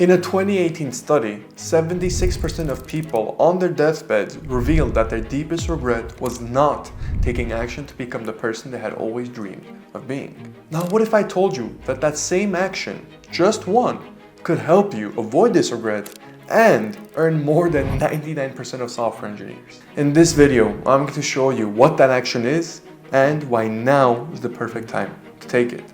In a 2018 study, 76% of people on their deathbeds revealed that their deepest regret was not taking action to become the person they had always dreamed of being. Now, what if I told you that that same action, just one, could help you avoid this regret and earn more than 99% of software engineers? In this video, I'm going to show you what that action is and why now is the perfect time to take it.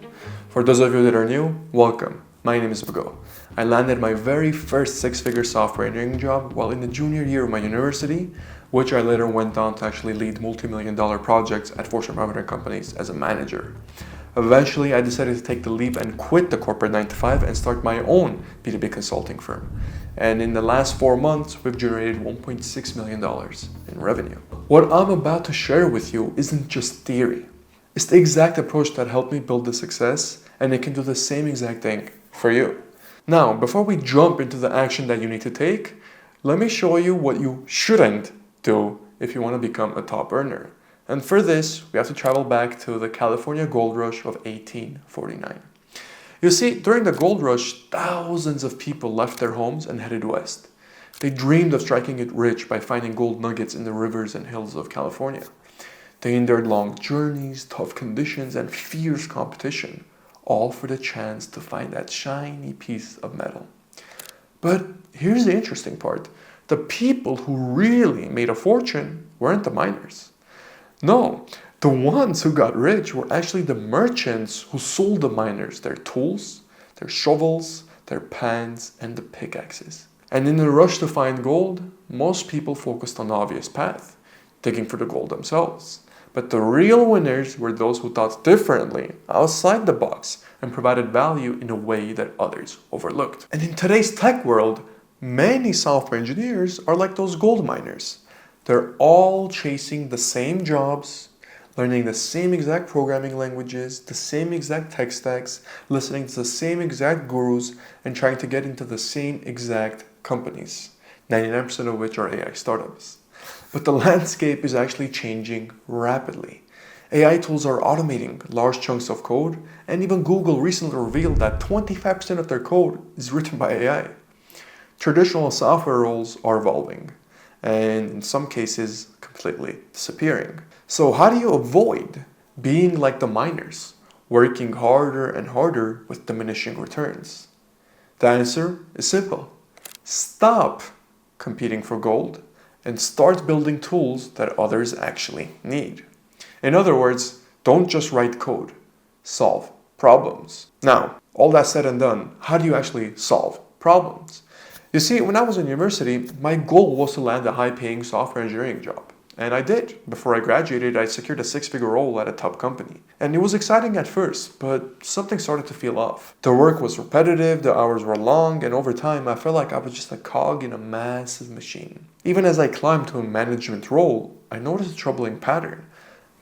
For those of you that are new, welcome. My name is Bago. I landed my very first six-figure software engineering job while in the junior year of my university, which I later went on to actually lead multi-million-dollar projects at Fortune 500 companies as a manager. Eventually, I decided to take the leap and quit the corporate 9-to-5 and start my own B2B consulting firm. And in the last 4 months, we've generated $1.6 million in revenue. What I'm about to share with you isn't just theory. It's the exact approach that helped me build the success, and it can do the same exact thing for you. Now, before we jump into the action that you need to take, let me show you what you shouldn't do if you want to become a top earner. And for this, we have to travel back to the California gold rush of 1849. You see, during the gold rush, thousands of people left their homes and headed west. They dreamed of striking it rich by finding gold nuggets in the rivers and hills of California. They endured long journeys, tough conditions, and fierce competition, all for the chance to find that shiny piece of metal. But here's the interesting part. The people who really made a fortune weren't the miners. No, the ones who got rich were actually the merchants who sold the miners their tools, their shovels, their pans, and the pickaxes. And in the rush to find gold, most people focused on the obvious path, digging for the gold themselves. But the real winners were those who thought differently, outside the box, and provided value in a way that others overlooked. And in today's tech world, many software engineers are like those gold miners. They're all chasing the same jobs, learning the same exact programming languages, the same exact tech stacks, listening to the same exact gurus, and trying to get into the same exact companies, 99% of which are AI startups. But the landscape is actually changing rapidly. AI tools are automating large chunks of code, and even Google recently revealed that 25% of their code is written by AI. Traditional software roles are evolving, and in some cases, completely disappearing. So how do you avoid being like the miners, working harder and harder with diminishing returns? The answer is simple. Stop competing for gold and start building tools that others actually need. In other words, don't just write code, solve problems. Now, all that said and done, how do you actually solve problems? You see, when I was in university, my goal was to land a high-paying software engineering job. And I did. Before I graduated, I secured a six-figure role at a top company. And it was exciting at first, but something started to feel off. The work was repetitive, the hours were long, and over time, I felt like I was just a cog in a massive machine. Even as I climbed to a management role, I noticed a troubling pattern.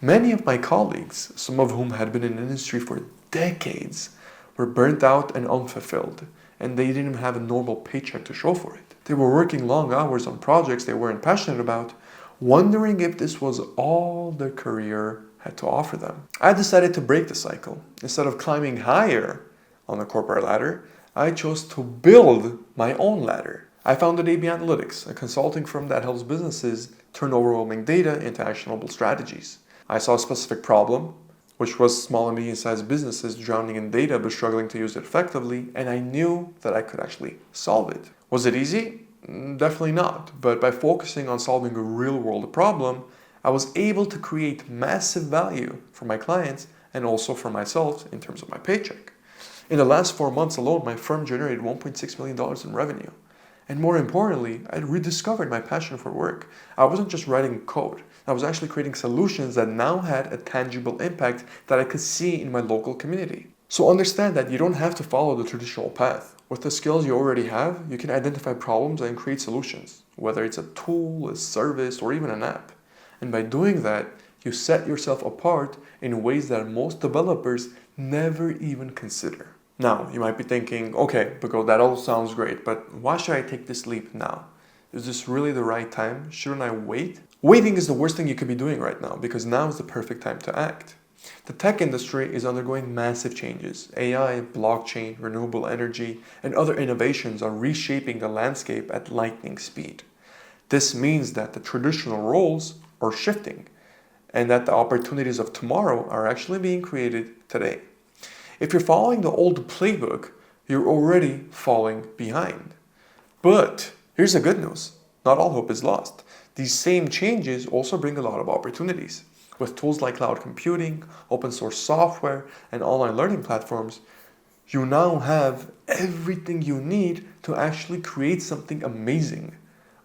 Many of my colleagues, some of whom had been in the industry for decades, were burnt out and unfulfilled, and they didn't even have a normal paycheck to show for it. They were working long hours on projects they weren't passionate about, wondering if this was all their career had to offer them. I decided to break the cycle. Instead of climbing higher on the corporate ladder, I chose to build my own ladder. I founded AB Analytics, a consulting firm that helps businesses turn overwhelming data into actionable strategies. I saw a specific problem, which was small and medium-sized businesses drowning in data but struggling to use it effectively, and I knew that I could actually solve it. Was it easy? Definitely not, but by focusing on solving a real-world problem, I was able to create massive value for my clients and also for myself in terms of my paycheck. In the last 4 months alone, my firm generated $1.6 million in revenue. And more importantly, I rediscovered my passion for work. I wasn't just writing code. I was actually creating solutions that now had a tangible impact that I could see in my local community. So understand that you don't have to follow the traditional path. With the skills you already have, you can identify problems and create solutions, whether it's a tool, a service, or even an app. And by doing that, you set yourself apart in ways that most developers never even consider. Now, you might be thinking, okay, Bago, that all sounds great, but why should I take this leap now? Is this really the right time? Shouldn't I wait? Waiting is the worst thing you could be doing right now because now is the perfect time to act. The tech industry is undergoing massive changes. AI, blockchain, renewable energy, and other innovations are reshaping the landscape at lightning speed. This means that the traditional roles are shifting and that the opportunities of tomorrow are actually being created today. If you're following the old playbook, you're already falling behind. But here's the good news. Not all hope is lost. These same changes also bring a lot of opportunities. With tools like cloud computing, open source software, and online learning platforms, you now have everything you need to actually create something amazing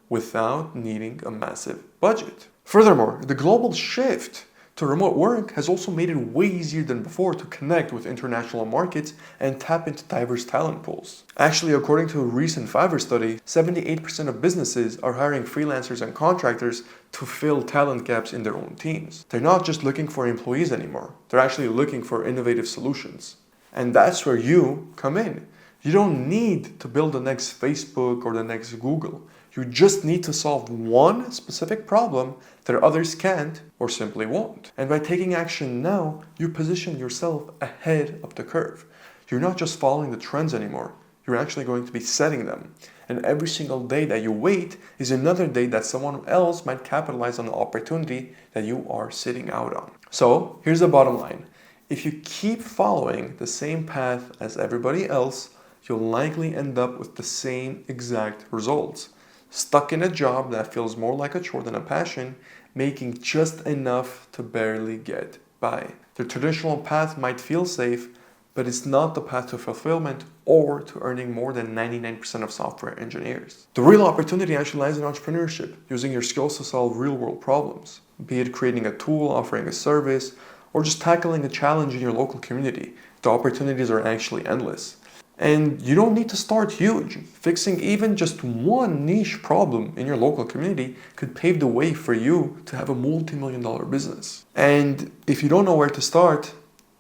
without needing a massive budget. Furthermore, the global shift to remote work has also made it way easier than before to connect with international markets and tap into diverse talent pools. Actually, according to a recent Fiverr study, 78% of businesses are hiring freelancers and contractors to fill talent gaps in their own teams. They're not just looking for employees anymore, they're actually looking for innovative solutions. And that's where you come in. You don't need to build the next Facebook or the next Google. You just need to solve one specific problem that others can't or simply won't. And by taking action now, you position yourself ahead of the curve. You're not just following the trends anymore. You're actually going to be setting them. And every single day that you wait is another day that someone else might capitalize on the opportunity that you are sitting out on. So here's the bottom line. If you keep following the same path as everybody else, you'll likely end up with the same exact results. Stuck in a job that feels more like a chore than a passion, making just enough to barely get by. The traditional path might feel safe, but it's not the path to fulfillment or to earning more than 99% of software engineers. The real opportunity actually lies in entrepreneurship, using your skills to solve real-world problems, be it creating a tool, offering a service, or just tackling a challenge in your local community. The opportunities are actually endless. And you don't need to start huge. Fixing even just one niche problem in your local community could pave the way for you to have a multi-million-dollar business. And if you don't know where to start,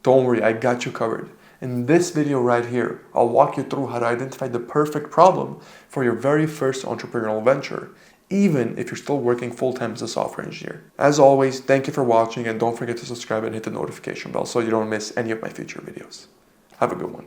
don't worry, I got you covered. In this video right here, I'll walk you through how to identify the perfect problem for your very first entrepreneurial venture, even if you're still working full-time as a software engineer. As always, thank you for watching, and don't forget to subscribe and hit the notification bell so you don't miss any of my future videos. Have a good one.